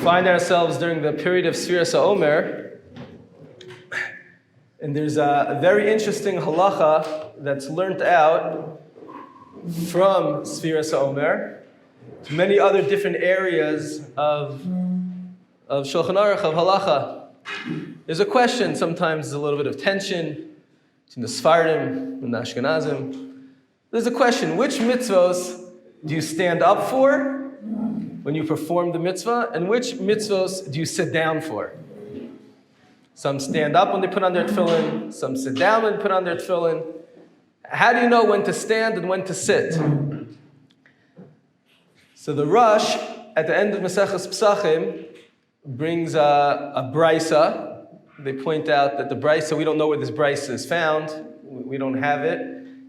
find ourselves during the period of Sefiras Haomer, and there's a very interesting halacha that's learnt out from Sefiras Haomer to many other different areas of Shulchan Aruch, of halacha. There's a question, sometimes there's a little bit of tension between the Sfardim and the Ashkenazim. There's a question, which mitzvos do you stand up for when you perform the mitzvah, and which mitzvos do you sit down for? Some stand up when they put on their tefillin, some sit down when they put on their tefillin. How do you know when to stand and when to sit? So the Rosh, at the end of Maseches Pesachim, brings a brisa. They point out that the brisa, we don't know where this brisa is found. We don't have it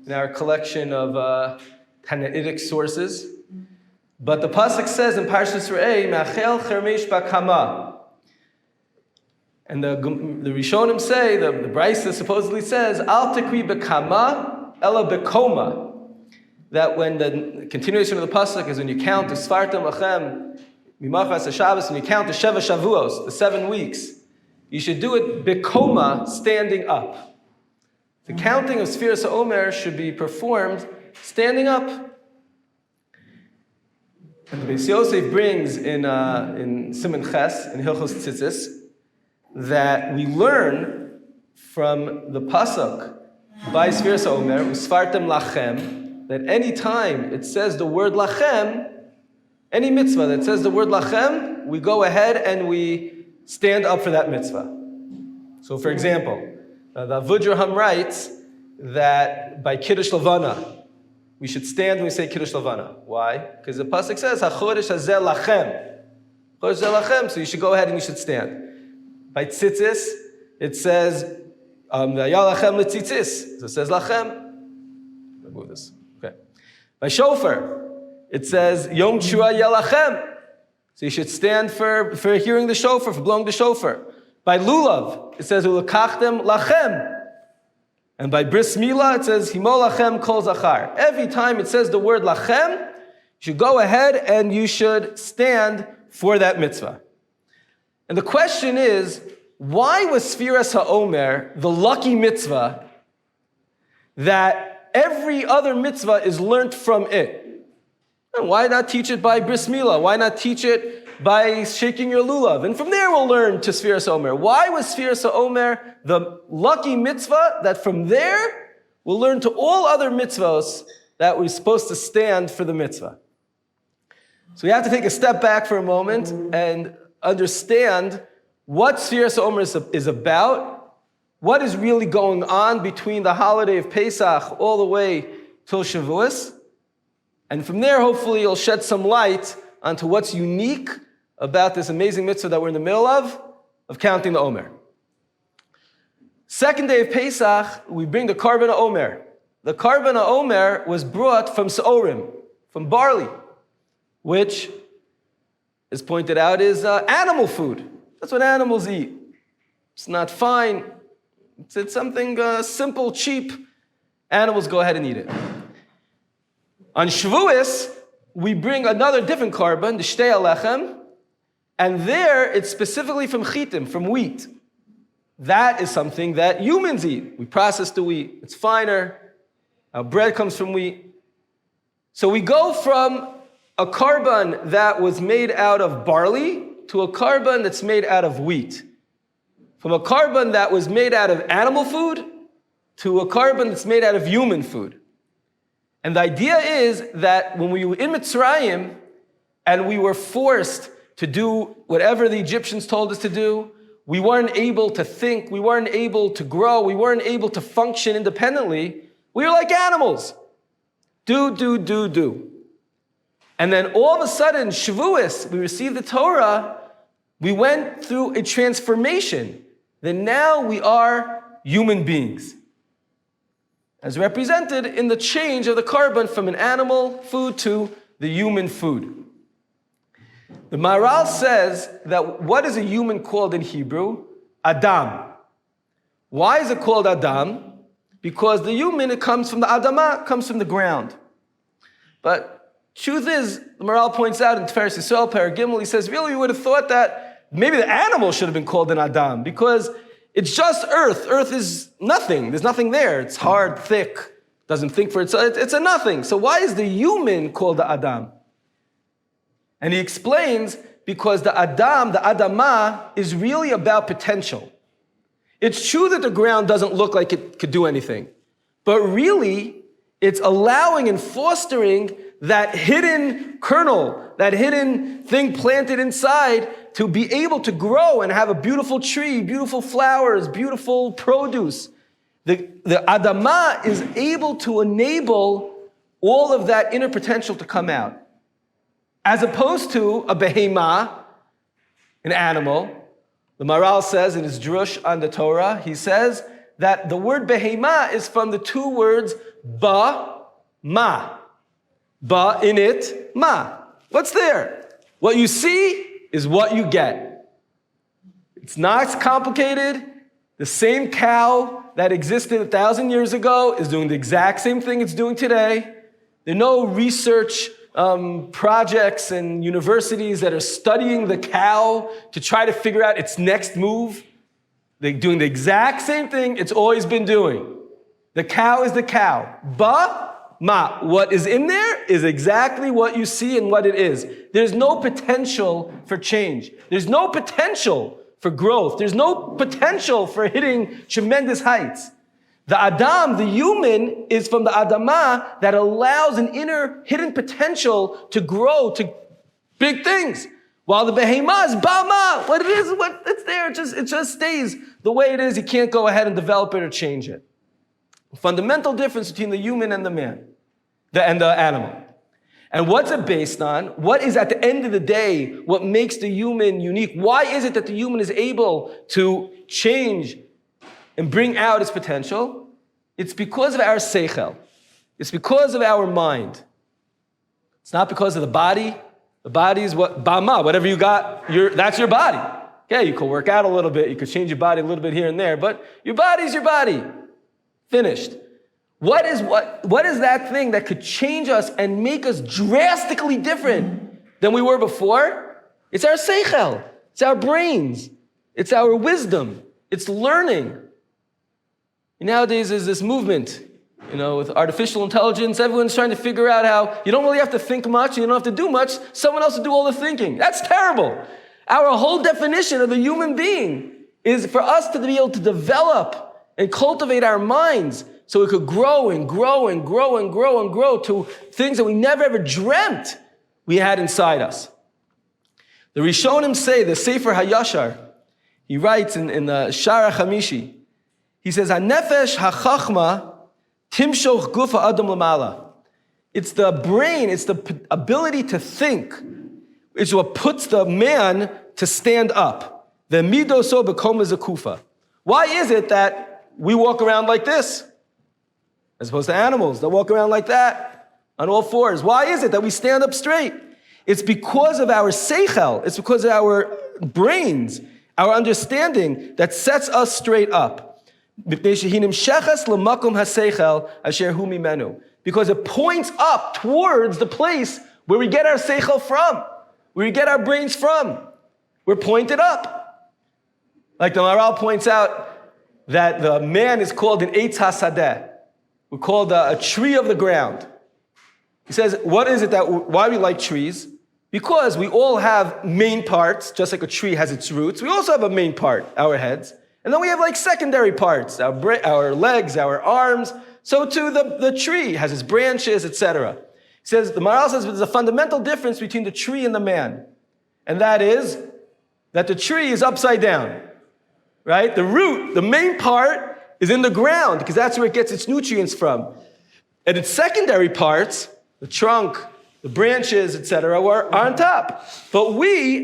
in our collection of Tanaitic sources. But the pasuk says in Parshas Re'eh, "Ma'achel chermesh bakama," and the Rishonim say, the brisa supposedly says, "Al tekri bekama ela bekoma," that when the continuation of the pasuk is when you count the Sfartim Lachem Mimachas HaShabbos, when you count the Sheva Shavuos, the 7 weeks, you should do it bekoma, standing up. The counting of Sefiras Haomer should be performed standing up. And the Beis Yosef brings in Siman Ches, in Hilchos Tzitzis, that we learn from the pasuk by Sefiras Haomer, Usfartem Lachem, that any time it says the word Lachem, any mitzvah that says the word Lachem, we go ahead and we stand up for that mitzvah. So for example, the Avudraham writes that by Kiddush Levana, we should stand when we say Kiddush Levana. Why? Because the pasuk says, "HaChodesh hazeh lachem." Chodesh hazeh lachem. So you should go ahead and you should stand. By Tzitzis, it says, "V'ayah lachem letzitzis." So it says lachem. Remove this. Okay. By Shofar, it says Yom Tshua Yelachem. So you should stand for hearing the shofar, for blowing the shofar. By Lulav, it says Ulakachtem Lachem. And by Bris Milah, it says, Himo Lachem Kol Zachar. Every time it says the word Lachem, you should go ahead and you should stand for that mitzvah. And the question is, why was Sefiras Haomer the lucky mitzvah that every other mitzvah is learnt from it? And why not teach it by Bris Milah? Why not teach it by shaking your lulav? And from there we'll learn to Sefiras Haomer. Why was Sefiras Haomer the lucky mitzvah that from there we'll learn to all other mitzvos that we're supposed to stand for the mitzvah? So we have to take a step back for a moment and understand what Sefiras Haomer is about, what is really going on between the holiday of Pesach all the way till Shavuos. And from there, hopefully, you'll shed some light onto what's unique about this amazing mitzvah that we're in the middle of counting the Omer. Second day of Pesach, we bring the Karban Omer. The Karban Omer was brought from Seorim, from barley, which, as pointed out, is animal food. That's what animals eat. It's not fine. It's something simple, cheap. Animals go ahead and eat it. On Shavuos, we bring another different Karban, the Shtei Alechem, and there it's specifically from chitim, from wheat. That is something that humans eat. We process the wheat. It's finer. Our bread comes from wheat. So we go from a Karban that was made out of barley to a Karban that's made out of wheat. From a Karban that was made out of animal food to a Karban that's made out of human food. And the idea is that when we were in Mitzrayim and we were forced to do whatever the Egyptians told us to do, we weren't able to think, we weren't able to grow, we weren't able to function independently. We were like animals. Do. And then all of a sudden, Shavuos, we received the Torah, we went through a transformation. Then now we are human beings, as represented in the change of the Karban from an animal food to the human food. The Maharal says that what is a human called in Hebrew? Adam. Why is it called Adam? Because the human, it comes from the Adamah, comes from the ground. But Truth is, the Maral points out in Sefiras Haomer, Paragimel, he says, really, you would have thought that maybe the animal should have been called an Adam, because it's just earth. Earth is nothing. There's nothing there. It's hard, thick, doesn't think for itself. It's a nothing. So why is the human called the Adam? And he explains, because the Adam, the Adama, is really about potential. It's true that the ground doesn't look like it could do anything, but really, it's allowing and fostering that hidden kernel, that hidden thing planted inside to be able to grow and have a beautiful tree, beautiful flowers, beautiful produce. The Adama is able to enable all of that inner potential to come out. As opposed to a behema, an animal. The Maral says in his drush on the Torah, he says that the word behema is from the two words ba, ma. Ba in it, ma. What's there? What you see is what you get. It's not complicated. The same cow that existed 1,000 years ago is doing the exact same thing it's doing today. There are no research projects and universities that are studying the cow to try to figure out its next move. They're doing the exact same thing it's always been doing. The cow is the cow. Ba, ma. What is in there is exactly what you see and what it is. There's no potential for change. There's no potential for growth. There's no potential for hitting tremendous heights. The Adam, the human, is from the Adama that allows an inner hidden potential to grow to big things. While the Behema is Bama. What it is, what it's there, it just stays the way it is. You can't go ahead and develop it or change it. A fundamental difference between the human and the man, and the animal. And what's it based on? What is at the end of the day what makes the human unique? Why is it that the human is able to change and bring out its potential? It's because of our seichel. It's because of our mind. It's not because of the body. The body is what, bama, whatever you got, that's your body. Yeah, you could work out a little bit, you could change your body a little bit here and there, but your body's your body. Finished. What is that thing that could change us and make us drastically different than we were before? It's our seichel. It's our brains. It's our wisdom. It's learning. Nowadays, there's this movement, with artificial intelligence. Everyone's trying to figure out how you don't really have to think much, you don't have to do much. Someone else will do all the thinking. That's terrible. Our whole definition of a human being is for us to be able to develop and cultivate our minds so we could grow and grow and grow and grow and grow to things that we never ever dreamt we had inside us. The Rishonim say, the Sefer HaYashar, he writes in the Shara Chamishi, he says, "Hanefesh hachachma timshoch gufa adam lamala." It's the brain, it's the ability to think. It's what puts the man to stand up. The midoso bekom zakufa. Why is it that we walk around like this, as opposed to animals that walk around like that on all fours? Why is it that we stand up straight? It's because of our seichel. It's because of our brains, our understanding that sets us straight up. Because it points up towards the place where we get our seichel from, where we get our brains from. We're pointed up. Like the Maral points out that the man is called an Eitz HaSadeh. We're called a tree of the ground. He says, why we like trees? Because we all have main parts, just like a tree has its roots. We also have a main part, our heads. And then we have like secondary parts, our legs, our arms. So too the tree has its branches, etc. He says, the Maral says there's a fundamental difference between the tree and the man. And that is that the tree is upside down, right? The root, the main part, is in the ground because that's where it gets its nutrients from. And its secondary parts, the trunk, the branches, etc., are on top. But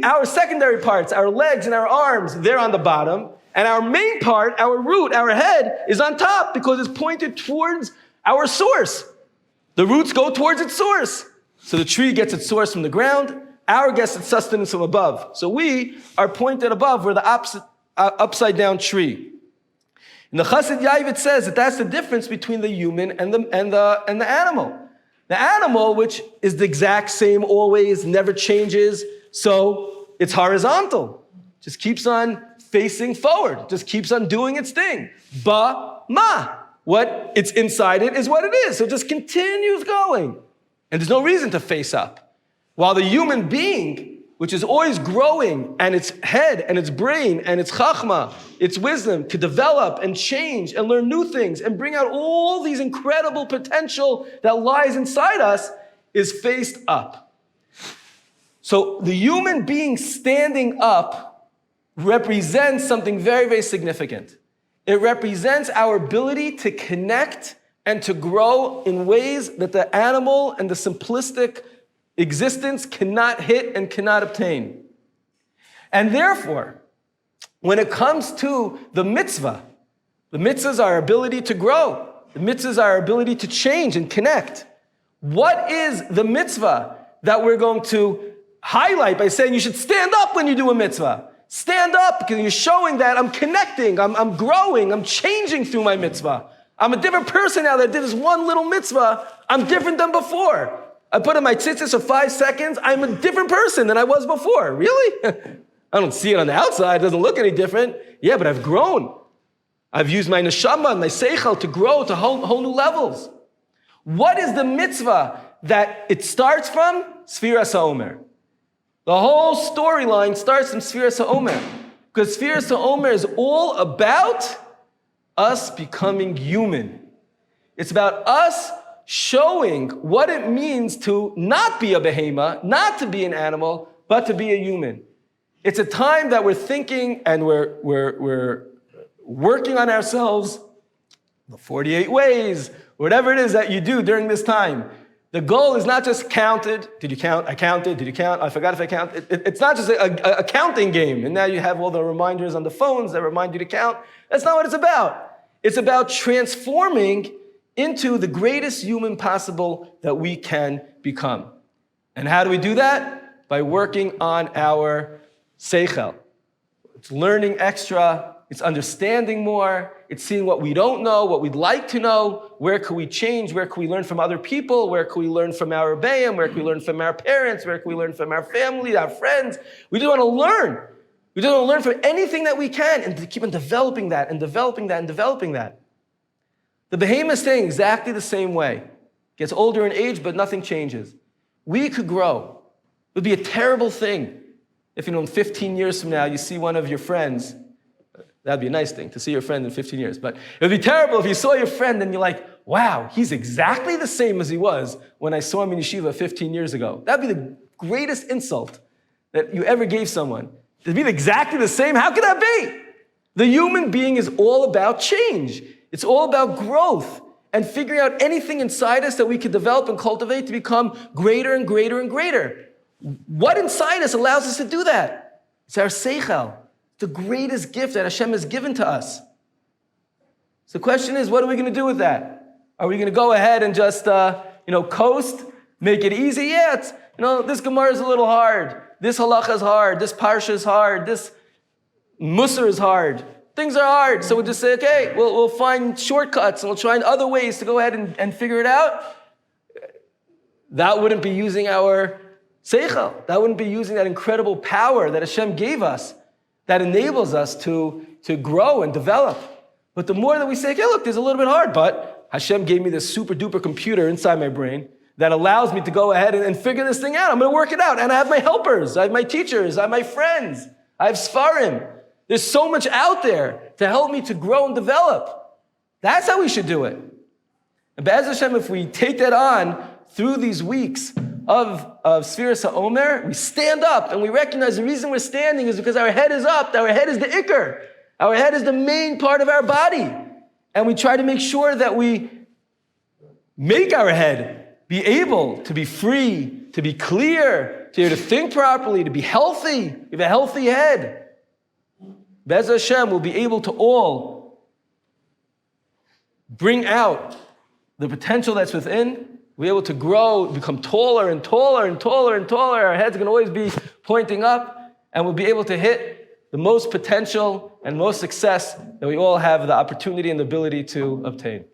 our secondary parts, our legs and our arms, they're on the bottom. And our main part, our root, our head, is on top because it's pointed towards our source. The roots go towards its source. So the tree gets its source from the ground, our gets its sustenance from above. So we are pointed above, we're the upside down tree. And the Chassid Yaivit says that that's the difference between the human and the animal. The animal, which is the exact same always, never changes, so it's horizontal. Just keeps on facing forward, just keeps on doing its thing. Ba-ma. What it's inside it is what it is. So it just continues going. And there's no reason to face up. While the human being, which is always growing, and its head and its brain and its chachma, its wisdom, could develop and change and learn new things and bring out all these incredible potential that lies inside us, is faced up. So the human being standing up represents something very, very significant. It represents our ability to connect and to grow in ways that the animal and the simplistic existence cannot hit and cannot obtain. And therefore, when it comes to the mitzvah, the mitzvahs are our ability to grow. The mitzvahs are our ability to change and connect. What is the mitzvah that we're going to highlight by saying you should stand up when you do a mitzvah? Stand up because you're showing that I'm connecting, I'm growing, I'm changing through my mitzvah. I'm a different person now that did this one little mitzvah. I'm different than before. I put in my tzitzis for 5 seconds. I'm a different person than I was before. Really? I don't see it on the outside. It doesn't look any different. Yeah, but I've grown. I've used my neshama and my seichel to grow to whole new levels. What is the mitzvah that it starts from? Sefiras Haomer. The whole storyline starts from Sefiras Haomer, because Sefiras Haomer is all about us becoming human. It's about us showing what it means to not be a behemoth, not to be an animal, but to be a human. It's a time that we're thinking and we're working on ourselves, the 48 ways, whatever it is that you do during this time. The goal is not just counted. Did you count? I counted. Did you count? I forgot if I counted. It's not just a counting game. And now you have all the reminders on the phones that remind you to count. That's not what it's about. It's about transforming into the greatest human possible that we can become. And how do we do that? By working on our seichel. It's learning extra. It's understanding more. It's seeing what we don't know, what we'd like to know. Where can we change? Where can we learn from other people? Where can we learn from our Rebbeim? Where can we learn from our parents? Where can we learn from our family, our friends? We just want to learn. We just want to learn from anything that we can and to keep on developing that and developing that and developing that. The behemoth is staying exactly the same way. Gets older in age, but nothing changes. We could grow. It would be a terrible thing if, in 15 years from now, you see one of your friends. That'd be a nice thing, to see your friend in 15 years. But it would be terrible if you saw your friend and you're like, wow, he's exactly the same as he was when I saw him in Yeshiva 15 years ago. That'd be the greatest insult that you ever gave someone. To be exactly the same, how could that be? The human being is all about change. It's all about growth and figuring out anything inside us that we could develop and cultivate to become greater and greater and greater. What inside us allows us to do that? It's our seichel. The greatest gift that Hashem has given to us. So the question is, what are we going to do with that? Are we going to go ahead and just, coast, make it easy? Yeah, it's, this Gemara is a little hard. This halacha is hard. This parsha is hard. This musar is hard. Things are hard. So we'll just say, okay, we'll find shortcuts and we'll try other ways to go ahead and figure it out. That wouldn't be using our seichel. That wouldn't be using that incredible power that Hashem gave us, that enables us to grow and develop. But the more that we say, okay, look, this is a little bit hard, but Hashem gave me this super duper computer inside my brain that allows me to go ahead and figure this thing out. I'm going to work it out. And I have my helpers. I have my teachers. I have my friends. I have Sfarim. There's so much out there to help me to grow and develop. That's how we should do it. And Be'ez Hashem, if we take that on through these weeks of Sefiras Haomer, we stand up and we recognize the reason we're standing is because our head is up. Our head is the ikar. Our head is the main part of our body. And we try to make sure that we make our head be able to be free, to be clear, to think properly, to be healthy. We have a healthy head. Be'ez Hashem will be able to all bring out the potential that's within. We're able to grow, become taller and taller and taller and taller. Our head's going to always be pointing up, and we'll be able to hit the most potential and most success that we all have the opportunity and the ability to obtain.